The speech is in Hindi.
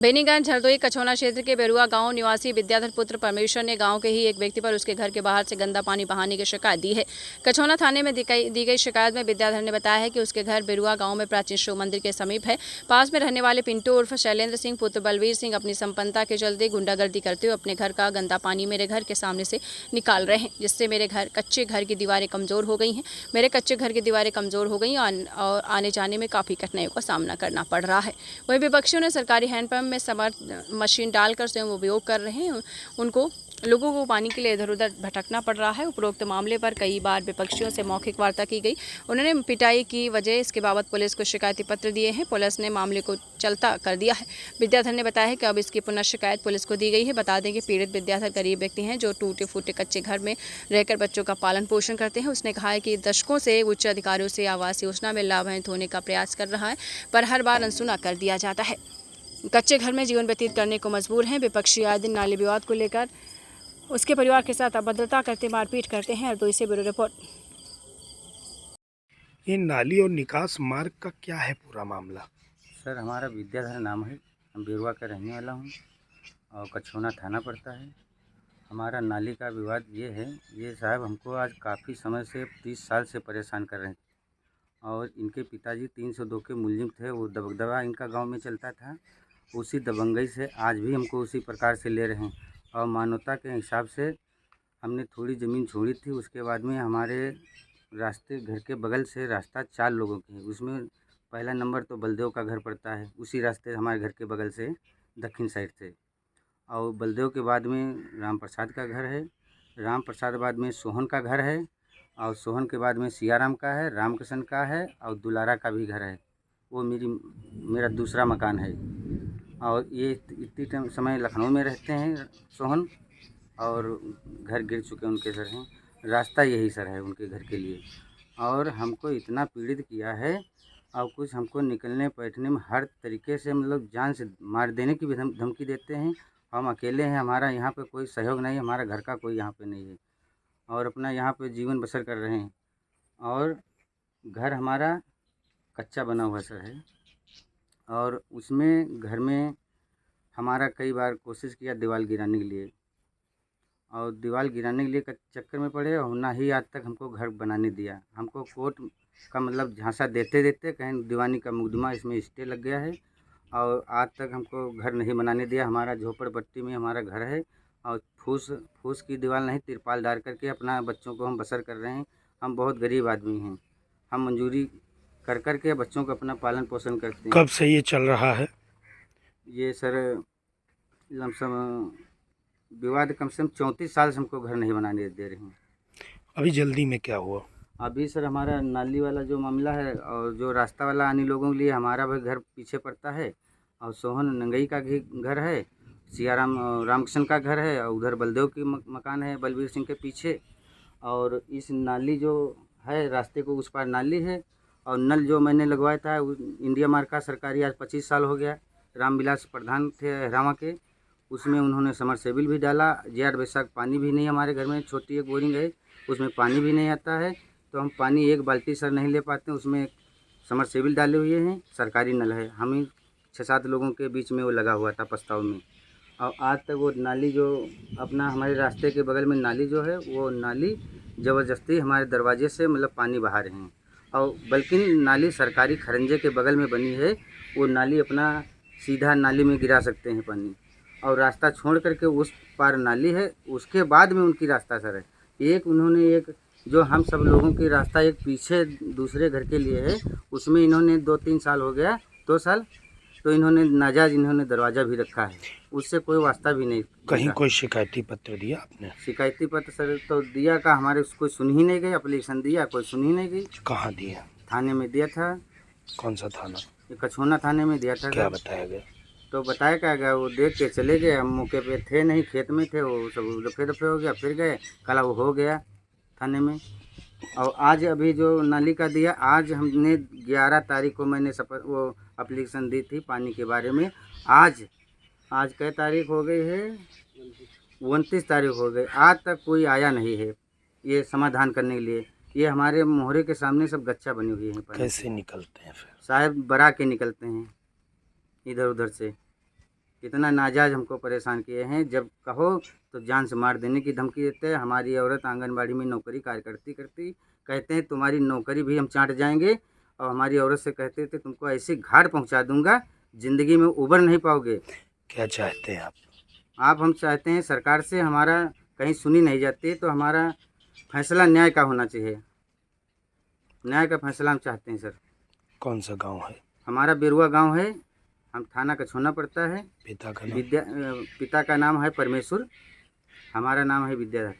बेनीगंज हरदोई कछौना क्षेत्र के बेरुआ गांव निवासी विद्याधर पुत्र परमेश्वर ने गांव के ही एक व्यक्ति पर उसके घर के बाहर से गंदा पानी बहाने की शिकायत दी है। कछौना थाने में दी गई शिकायत में विद्याधर ने बताया है कि उसके घर बेरुआ गांव में प्राचीन शिव मंदिर के समीप है। पास में रहने वाले पिंटू उर्फ शैलेंद्र सिंह पुत्र बलवीर सिंह अपनी संपन्नता के चलते गुंडागर्दी करते हुए अपने घर का गंदा पानी मेरे घर के सामने से निकाल रहे हैं, जिससे मेरे कच्चे घर की दीवारें कमजोर हो गई हैं। मेरे कच्चे घर की दीवारें कमजोर हो गई और आने जाने में काफी कठिनाइयों का सामना करना पड़ रहा है। वहीं विपक्षियों ने सरकारी हैंडपंप में समर्थ मशीन डालकर स्वयं उपयोग कर रहे हैं। उनको लोगों को पानी के लिए इधर उधर भटकना पड़ रहा है। उपरोक्त मामले पर कई बार विपक्षियों से मौखिक वार्ता की गई। उन्होंने पिटाई की वजह इसके बाबत पुलिस को शिकायती पत्र दिए हैं। पुलिस ने मामले को चलता कर दिया है। विद्याधर ने बताया है कि अब इसकी पुनः शिकायत पुलिस को दी गई है। बता दें कि पीड़ित विद्याधर गरीब व्यक्ति हैं जो टूटे फूटे कच्चे घर में रहकर बच्चों का पालन पोषण करते हैं। उसने कहा है कि दशकों से उच्च अधिकारियों से आवास योजना में लाभान्वित होने का प्रयास कर रहा है, पर हर बार अनसुना कर दिया जाता है। कच्चे घर में जीवन व्यतीत करने को मजबूर हैं। विपक्षी आए दिन नाली विवाद को लेकर उसके परिवार के साथ अभद्रता करते मारपीट करते हैं। हरदोई से ब्यूरो रिपोर्ट। ये नाली और निकास मार्ग का क्या है पूरा मामला? सर, हमारा विद्याधर नाम है। हम बेरुआ का रहने वाला हूँ और कछौना थाना पड़ता है। हमारा नाली का विवाद ये है, ये साहब हमको आज काफ़ी समय से 30 साल से परेशान कर रहे हैं और इनके पिताजी 302 के मुलजिम थे। वो दबदबा इनका गांव में चलता था। उसी दबंगई से आज भी हमको उसी प्रकार से ले रहे हैं और मानवता के हिसाब से हमने थोड़ी ज़मीन छोड़ी थी। उसके बाद में हमारे रास्ते घर के बगल से रास्ता 4 लोगों की है। उसमें पहला नंबर तो बलदेव का घर पड़ता है, उसी रास्ते हमारे घर के बगल से दक्षिण साइड से। और बलदेव के बाद में राम प्रसाद का घर है, राम प्रसाद बाद में सोहन का घर है और सोहन के बाद में सियाराम का है, रामकृष्ण का है और दुलारा का भी घर है। वो मेरा दूसरा मकान है और ये इतनी समय लखनऊ में रहते हैं सोहन और घर गिर चुके उनके सर हैं। रास्ता यही सर है उनके घर के लिए और हमको इतना पीड़ित किया है और कुछ हमको निकलने बैठने में हर तरीके से मतलब जान से मार देने की भी धमकी देते हैं। हम अकेले हैं, हमारा यहाँ पे कोई सहयोग नहीं है, हमारा घर का कोई यहाँ पे नहीं है और अपना यहाँ पे जीवन बसर कर रहे हैं और घर हमारा कच्चा बना हुआ सर है और उसमें घर में हमारा कई बार कोशिश किया दीवार गिराने के लिए और दीवार गिराने के लिए चक्कर में पड़े और ना ही आज तक हमको घर बनाने दिया। हमको कोर्ट का मतलब झांसा देते देते कहीं दीवानी का मुकदमा इसमें स्टे लग गया है और आज तक हमको घर नहीं बनाने दिया। हमारा झोपड़पट्टी में हमारा घर है और फूस की दीवार नहीं, तिरपाल डाल करके अपना बच्चों को हम बसर कर रहे हैं। हम बहुत गरीब आदमी हैं, हम मंजूरी कर कर के बच्चों को अपना पालन पोषण करते हैं। कब से ये चल रहा है? ये सर लमसम विवाद कम से कम 34 साल से हमको घर नहीं बनाने दे रहे हैं। अभी जल्दी में क्या हुआ? अभी सर हमारा नाली वाला जो मामला है और जो रास्ता वाला आने लोगों के लिए हमारा भी घर पीछे पड़ता है और सोहन नंगई का भी घर है, सियाराम रामकृष्ण का घर है और उधर बलदेव की मकान है बलवीर सिंह के पीछे। और इस नाली जो है रास्ते को उस पार नाली है और नल जो मैंने लगवाया था इंडिया मार्क का सरकारी आज 25 साल हो गया। रामविलास प्रधान थे हरामा के, उसमें उन्होंने समरसेबिल भी डाला। जेठ बैसाख पानी भी नहीं, हमारे घर में छोटी एक बोरिंग है उसमें पानी भी नहीं आता है तो हम पानी एक बाल्टी सर नहीं ले पाते। उसमें समरसेबिल डाले हुए हैं, सरकारी नल है। हम ही 6-7 लोगों के बीच में वो लगा हुआ था प्रस्ताव में और आज तक वो नाली जो अपना हमारे रास्ते के बगल में नाली जो है वो नाली ज़बरदस्ती हमारे दरवाजे से मतलब पानी बहा रहे हैं और बल्कि नाली सरकारी खरंजे के बगल में बनी है। वो नाली अपना सीधा नाली में गिरा सकते हैं पानी और रास्ता छोड़ करके उस पार नाली है, उसके बाद में उनकी रास्ता सर है। एक उन्होंने एक जो हम सब लोगों की रास्ता एक पीछे दूसरे घर के लिए है, उसमें इन्होंने 2-3 साल हो गया, 2 साल तो इन्होंने नाजायज़ इन्होंने दरवाज़ा भी रखा है, उससे कोई वास्ता भी नहीं। कहीं कोई शिकायती पत्र दिया आपने? शिकायती पत्र सर तो दिया का हमारे कोई सुन ही नहीं गई, एप्लीकेशन दिया कोई सुन ही नहीं गई। कहाँ दिया? थाने में दिया था। कौन सा थाना? ये कछौना थाने में दिया था। क्या बताया गया? तो बताया क्या गया, वो देख के चले गए। हम मौके पे थे नहीं, खेत में थे, वो सब दफे दफे हो गया। फिर गए, कल वो हो गया थाने में। और आज अभी जो नाली का दिया, आज हमने 11 तारीख को मैंने वो एप्लीकेशन दी थी पानी के बारे में। आज कै तारीख हो गई है? 29 तारीख हो गई, आज तक कोई आया नहीं है ये समाधान करने के लिए। ये हमारे मोहरे के सामने सब गच्चा बनी हुई है। कैसे निकलते हैं फिर? साहब बरा के निकलते हैं इधर उधर से। इतना नाजायज़ हमको परेशान किए हैं। जब कहो तो जान से मार देने की धमकी देते हैं। हमारी औरत आंगनबाड़ी में नौकरी कार्य करती करती कहते हैं तुम्हारी नौकरी भी हम चाट जाएंगे, और हमारी औरत से कहते थे तुमको ऐसे घाट पहुंचा दूंगा, ज़िंदगी में उबर नहीं पाओगे। क्या चाहते हैं आप हम चाहते हैं सरकार से, हमारा कहीं सुनी नहीं जाती तो हमारा फैसला न्याय का होना चाहिए। न्याय का फैसला हम चाहते हैं सर। कौन सा गांव है? हमारा बेरुआ गांव है, हम थाना कछोना पड़ता है। पिता का नाम? पिता का नाम है परमेश्वर, हमारा नाम है विद्याधर।